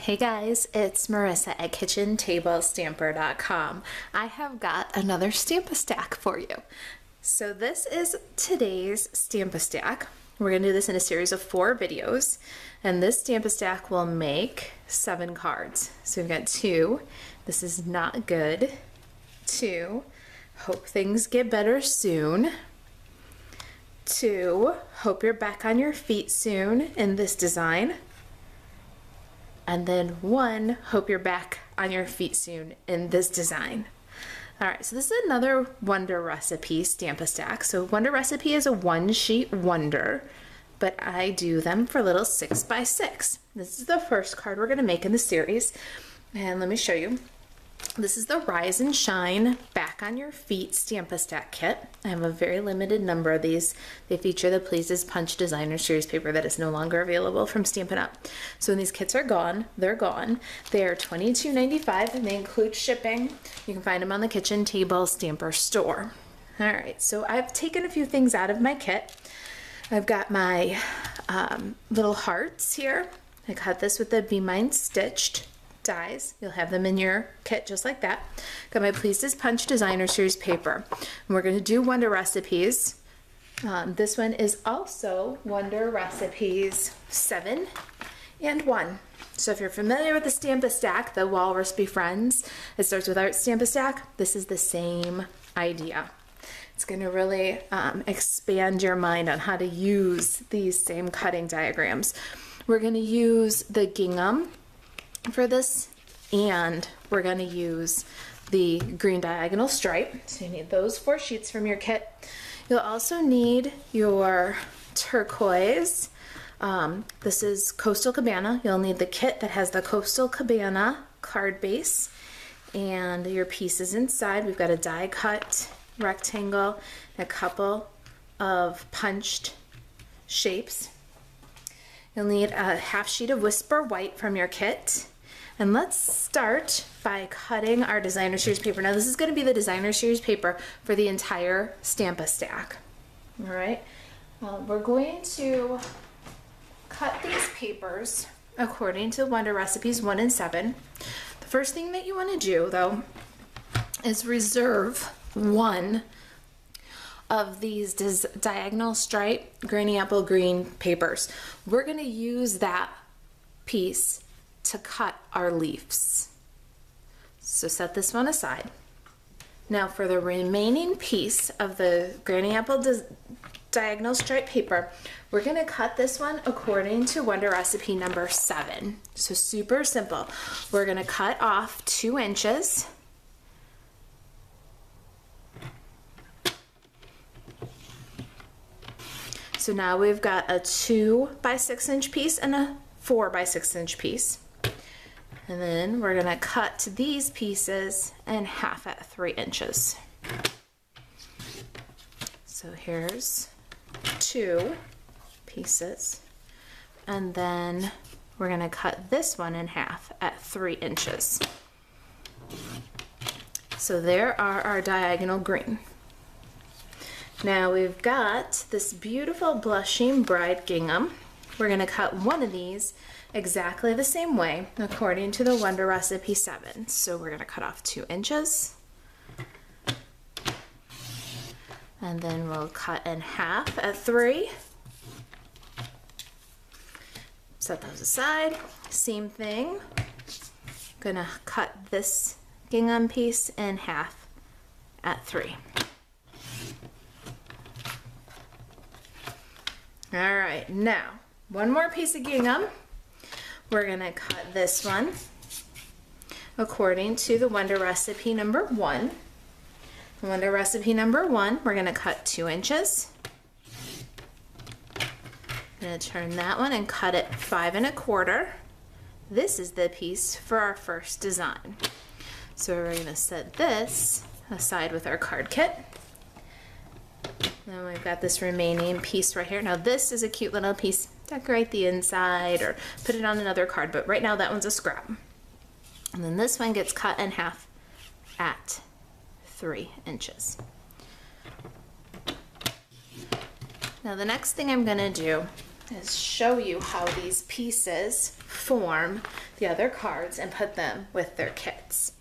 Hey guys, it's Marissa at KitchenTableStamper.com. I have got another Stamp-A-Stack for you. So this is today's Stamp-A-Stack. We're going to do this in a series of 4 videos, and this Stamp-A-Stack will make 7 cards. So we've got 2, this is not good, 2, hope things get better soon, 2, hope you're back on your feet soon in this design, and then 1, hope you're back on your feet soon in this design. All right, so this is another Wonder Recipe Stamp-A-Stack. So Wonder Recipe is a 1-sheet wonder, but I do them for little 6x6. This is the first card we're gonna make in the series, and let me show you. This is the Rise and Shine Back on Your Feet Stamp-A-Stack kit. I have a very limited number of these. They feature the Pleases Punch Designer Series paper that is no longer available from Stampin' Up. So when these kits are gone, they're gone. They are $22.95 and they include shipping. You can find them on the Kitchen Table Stamper store. All right, so I've taken a few things out of my kit. I've got my little hearts here. I cut this with the Be Mine Stitched dies. You'll have them in your kit just like that. Got my Pleases Punch Designer Series paper. And we're going to do Wonder Recipes. This one is also Wonder Recipes 7 and 1. So if you're familiar with the Stamp-A-Stack, the Walrus Befriends, it starts with Art Stamp-A-Stack. This is the same idea. It's going to really expand your mind on how to use these same cutting diagrams. We're going to use the gingham for this, and we're going to use the green diagonal stripe. So you need those 4 sheets from your kit. You'll also need your turquoise. This is Coastal Cabana. You'll need the kit that has the Coastal Cabana card base and your pieces inside. We've got a die cut rectangle, a couple of punched shapes. You'll need a half sheet of Whisper White from your kit. And let's start by cutting our Designer Series paper. Now this is going to be the Designer Series paper for the entire Stamp-A-Stack. All right, we're going to cut these papers according to Wonder Recipes 1 and 7. The first thing that you want to do though is reserve 1 of these diagonal stripe Granny Apple Green papers. We're going to use that piece to cut our leaves. So set this one aside. Now for the remaining piece of the Granny Apple diagonal stripe paper, we're going to cut this one according to Wonder Recipe number 7. So super simple. We're going to cut off 2 inches. So now we've got a 2x6" piece and a 4x6" piece. And then we're going to cut these pieces in half at 3 inches. So here's 2 pieces. And then we're going to cut this one in half at 3 inches. So there are our diagonal green. Now we've got this beautiful Blushing Bride gingham. We're going to cut one of these exactly the same way according to the Wonder Recipe 7. So we're going to cut off 2 inches. And then we'll cut in half at 3. Set those aside. Same thing. Gonna cut this gingham piece in half at 3. All right, now one more piece of gingham. We're gonna cut this one according to the Wonder Recipe number 1. Wonder Recipe number 1, we're gonna cut 2 inches. I'm gonna turn that one and cut it 5 1/4. This is the piece for our first design. So we're gonna set this aside with our card kit. Then we've got this remaining piece right here. Now this is a cute little piece. Decorate the inside or put it on another card, but right now that one's a scrap. And then this one gets cut in half at 3 inches. Now the next thing I'm gonna do is show you how these pieces form the other cards and put them with their kits.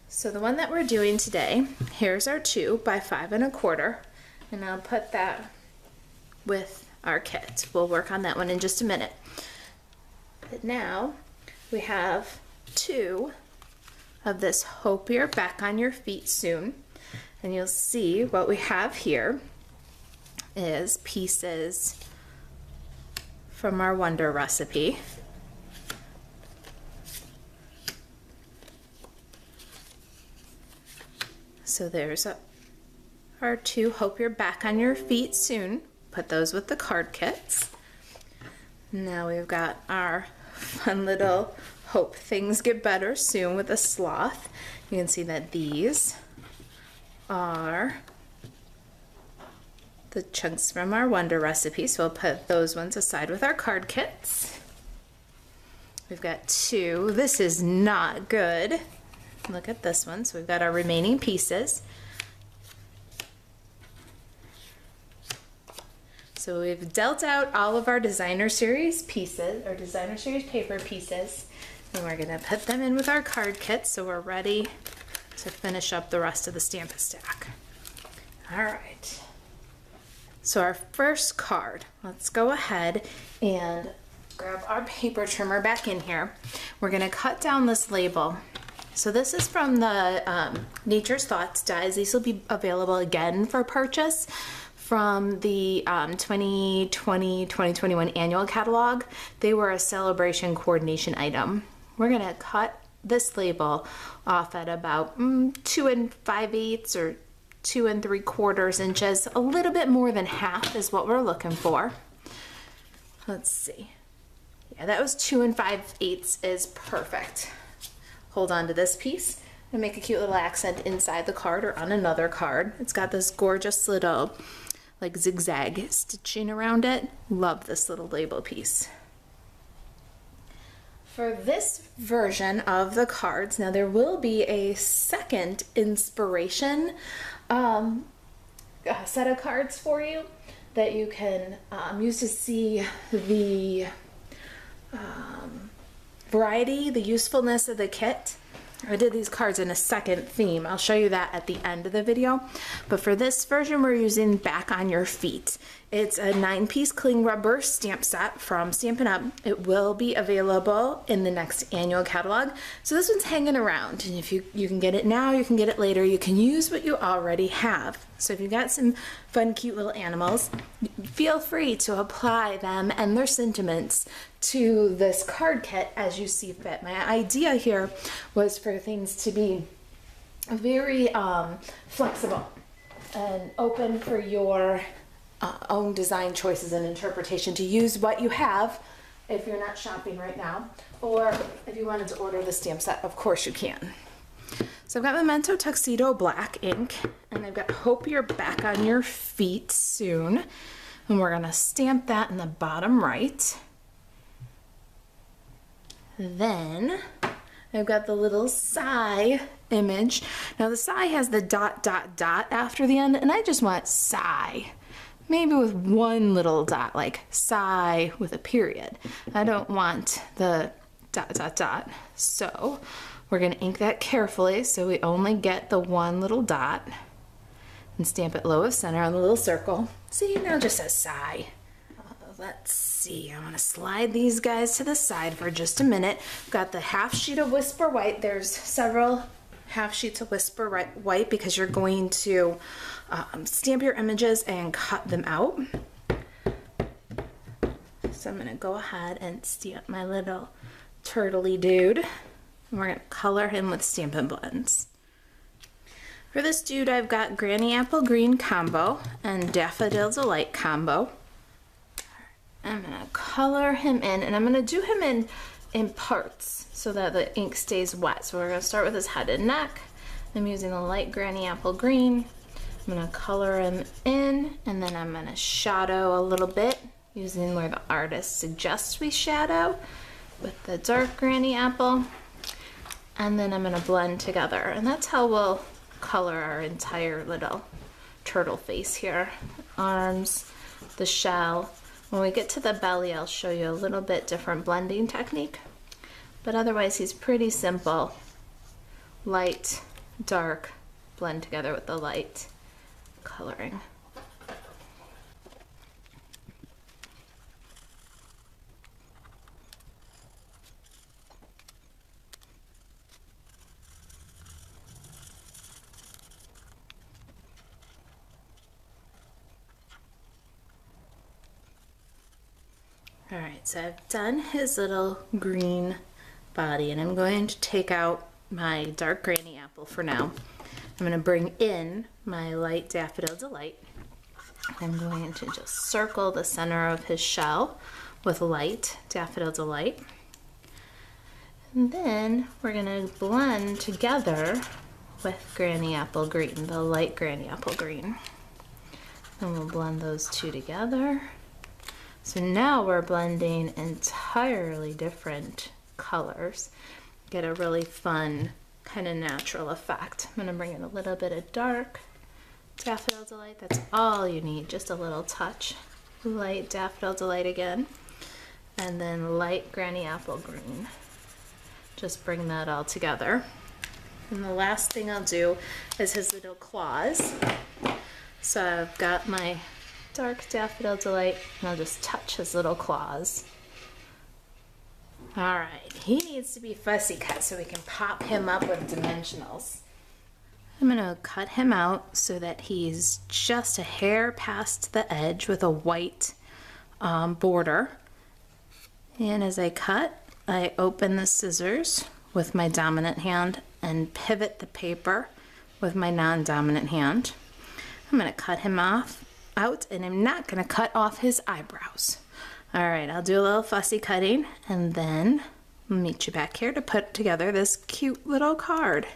So the one that we're doing today, here's our 2 by 5 1/4, and I'll put that with our kit. We'll work on that one in just a minute. But now we have 2 of this Hope You're Back on Your Feet Soon, and you'll see what we have here is pieces from our Wonder recipe. So there's our 2 Hope You're Back on Your Feet Soon. Put those with the card kits. Now we've got our fun little Hope Things Get Better Soon with a sloth. You can see that these are the chunks from our Wonder recipe, so we'll put those ones aside with our card kits. We've got 2. This is not good. Look at this one. So we've got our remaining pieces. So we've dealt out all of our designer series pieces, or designer series paper pieces, and we're gonna put them in with our card kits so we're ready to finish up the rest of the Stampin' stack. All right. So our first card, let's go ahead and grab our paper trimmer back in here. We're gonna cut down this label. So this is from the Nature's Thoughts dies. These will be available again for purchase from the 2020-2021 annual catalog. They were a celebration coordination item. We're gonna cut this label off at about 2 5/8 or 2 3/4 inches. A little bit more than half is what we're looking for. Let's see. Yeah, that was 2 5/8 is perfect. Hold on to this piece and make a cute little accent inside the card or on another card. It's got this gorgeous little like zigzag stitching around it. Love this little label piece. For this version of the cards, now there will be a second inspiration set of cards for you that you can use to see the variety, the usefulness of the kit. I did these cards in a second theme. I'll show you that at the end of the video. But for this version, we're using Back on Your Feet. It's a 9-piece cling rubber stamp set from Stampin' Up. It will be available in the next annual catalog. So this one's hanging around. And if you can get it now, you can get it later. You can use what you already have. So if you've got some fun, cute little animals, feel free to apply them and their sentiments to this card kit as you see fit. My idea here was for things to be very flexible and open for your own design choices and interpretation, to use what you have if you're not shopping right now, or if you wanted to order the stamp set, of course you can. So I've got Memento Tuxedo Black ink, and I've got Hope You're Back on Your Feet Soon, and we're gonna stamp that in the bottom right. Then I've got the little sigh image. Now the sigh has the ... after the end, and I just want sigh. Maybe with one little dot, like sigh with a period. I don't want the ... So we're gonna ink that carefully so we only get the one little dot and stamp it low of center on the little circle. See, now it just says sigh. Let's see, I want to slide these guys to the side for just a minute. I've got the half sheet of Whisper White. There's several half sheets of Whisper White because you're going to stamp your images and cut them out. So I'm going to go ahead and stamp my little turtley dude. And we're going to color him with Stampin' Blends. For this dude, I've got Granny Apple Green combo and Daffodil Delight combo. I'm gonna color him in, and I'm gonna do him in parts so that the ink stays wet. So we're gonna start with his head and neck. I'm using the light Granny Apple Green. I'm gonna color him in, and then I'm gonna shadow a little bit using where the artist suggests we shadow with the dark Granny Apple. And then I'm gonna blend together, and that's how we'll color our entire little turtle face here. Arms, the shell. When we get to the belly, I'll show you a little bit different blending technique. But otherwise, he's pretty simple. Light, dark, blend together with the light coloring. All right, so I've done his little green body, and I'm going to take out my dark granny apple for now. I'm going to bring in my light Daffodil Delight. I'm going to just circle the center of his shell with light Daffodil Delight. And then we're going to blend together with Granny Apple Green, the light Granny Apple Green. And we'll blend those two together. So now we're blending entirely different colors. Get a really fun, kind of natural effect. I'm gonna bring in a little bit of dark Daffodil Delight. That's all you need, just a little touch. Light Daffodil Delight again. And then light Granny Apple Green. Just bring that all together. And the last thing I'll do is his little claws. So I've got my dark Daffodil Delight, and I'll just touch his little claws. All right, he needs to be fussy cut so we can pop him up with dimensionals. I'm gonna cut him out so that he's just a hair past the edge with a white border. And as I cut, I open the scissors with my dominant hand and pivot the paper with my non-dominant hand. I'm gonna cut him out, and I'm not gonna cut off his eyebrows. All right, I'll do a little fussy cutting, and then I'll meet you back here to put together this cute little card.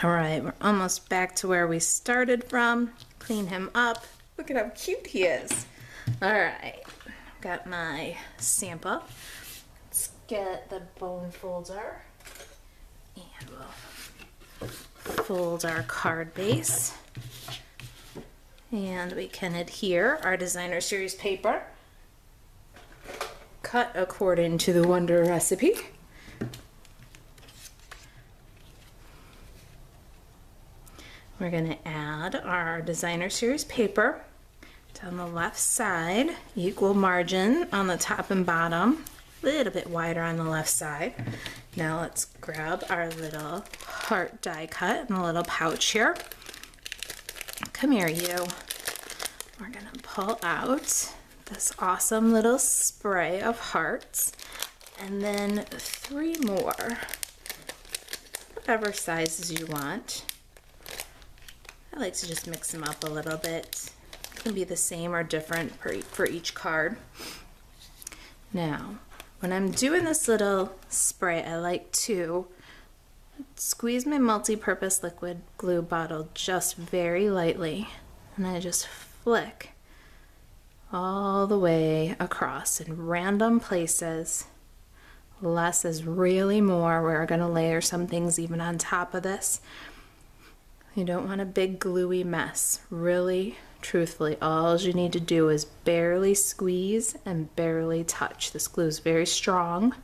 All right, we're almost back to where we started from. Clean him up. Look at how cute he is. All right, got my sample. Let's get the bone folder, and we'll fold our card base. And we can adhere our designer series paper. Cut according to the Wonder recipe. We're going to add our designer series paper down the left side, equal margin on the top and bottom, a little bit wider on the left side. Now let's grab our little heart die cut in a little pouch here. Come here, you. We're gonna pull out this awesome little spray of hearts, and then 3 more, whatever sizes you want. I like to just mix them up a little bit. It can be the same or different for each card. Now, when I'm doing this little spray, I like to squeeze my multi-purpose liquid glue bottle just very lightly, and I just flick all the way across in random places. Less is really more. We're going to layer some things even on top of this. You don't want a big gluey mess. Really, truthfully, all you need to do is barely squeeze and barely touch. This glue is very strong,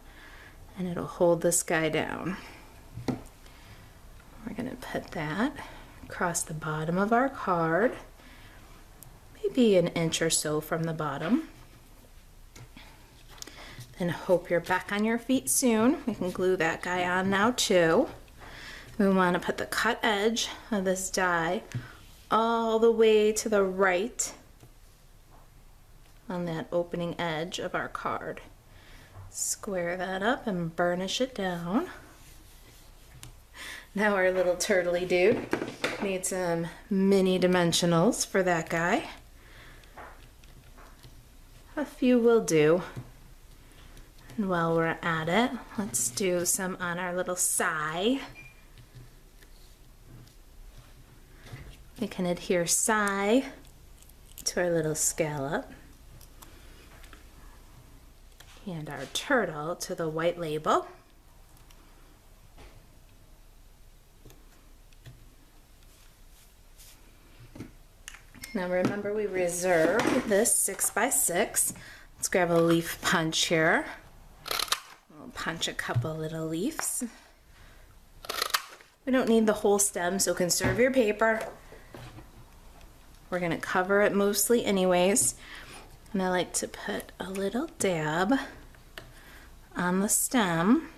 and it'll hold this guy down. We're going to put that across the bottom of our card, maybe an inch or so from the bottom. Then hope you're back on your feet soon. We can glue that guy on now too. We want to put the cut edge of this die all the way to the right on that opening edge of our card. Square that up and burnish it down. Now our little turtley dude needs some mini dimensionals for that guy. A few will do. And while we're at it, let's do some on our little side. We can adhere side to our little scallop and our turtle to the white label. Now remember, we reserved this 6x6. Let's grab a leaf punch here. We'll punch a couple little leaves. We don't need the whole stem, so conserve your paper. We're gonna cover it mostly anyways. And I like to put a little dab on the stem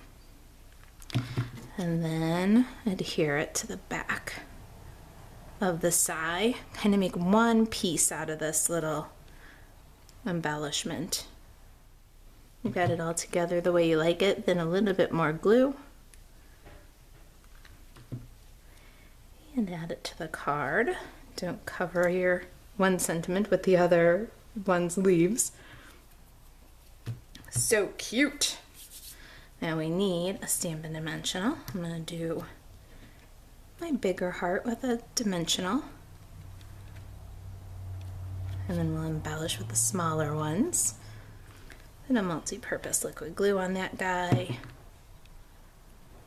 and then adhere it to the back of the side. Kind of make one piece out of this little embellishment. You got it all together the way you like it, then a little bit more glue. And add it to the card. Don't cover your one sentiment with the other one's leaves. So cute. Now we need a Stampin' Dimensional. I'm gonna do my bigger heart with a dimensional. And then we'll embellish with the smaller ones. And a multi-purpose liquid glue on that guy.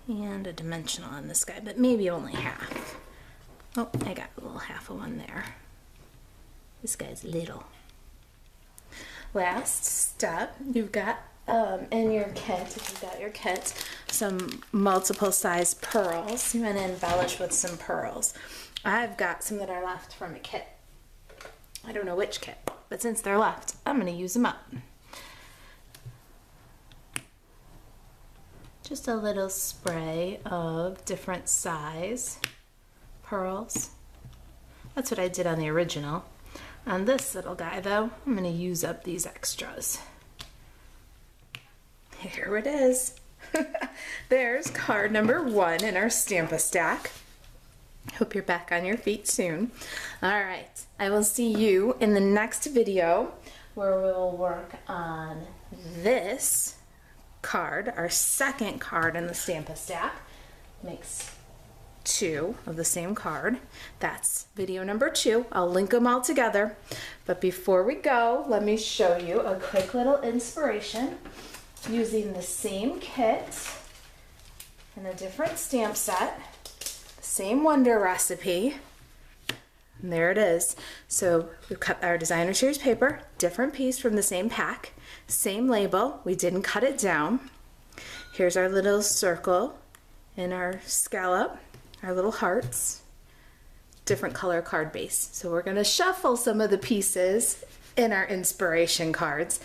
And a dimensional on this guy, but maybe only half. Oh, I got a little half of one there. This guy's little. Last step, you've got in your kit, if you've got your kit, some multiple size pearls. You want to embellish with some pearls. I've got some that are left from a kit. I don't know which kit, but since they're left, I'm going to use them up. Just a little spray of different size pearls. That's what I did on the original. On this little guy though, I'm going to use up these extras. Here it is. There's card number 1 in our Stampa stack. Hope you're back on your feet soon. Alright, I will see you in the next video where we'll work on this card, our second card in the Stampa stack. Makes 2 of the same card. That's video number 2. I'll link them all together. But before we go, let me show you a quick little inspiration using the same kit and a different stamp set, the same Wonder recipe. And there it is. So we've cut our designer series paper, different piece from the same pack, same label. We didn't cut it down. Here's our little circle and our scallop, our little hearts, different color card base. So we're gonna shuffle some of the pieces in our inspiration cards,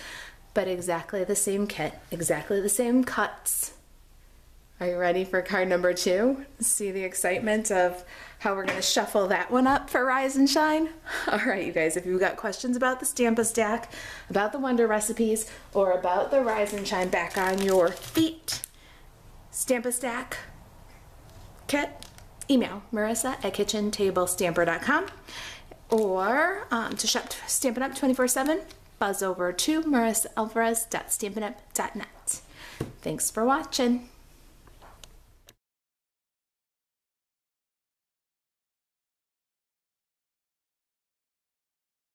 but exactly the same kit, exactly the same cuts. Are you ready for card number 2? See the excitement of how we're gonna shuffle that one up for Rise and Shine? All right, you guys, if you've got questions about the Stampa stack, about the Wonder recipes, or about the Rise and Shine back on your feet Stampa stack kit, email marisa@kitchentablestamper.com, or to shop Stampin' Up 24/7, buzz over to marisaalvarez.stampinup.net. Thanks for watching.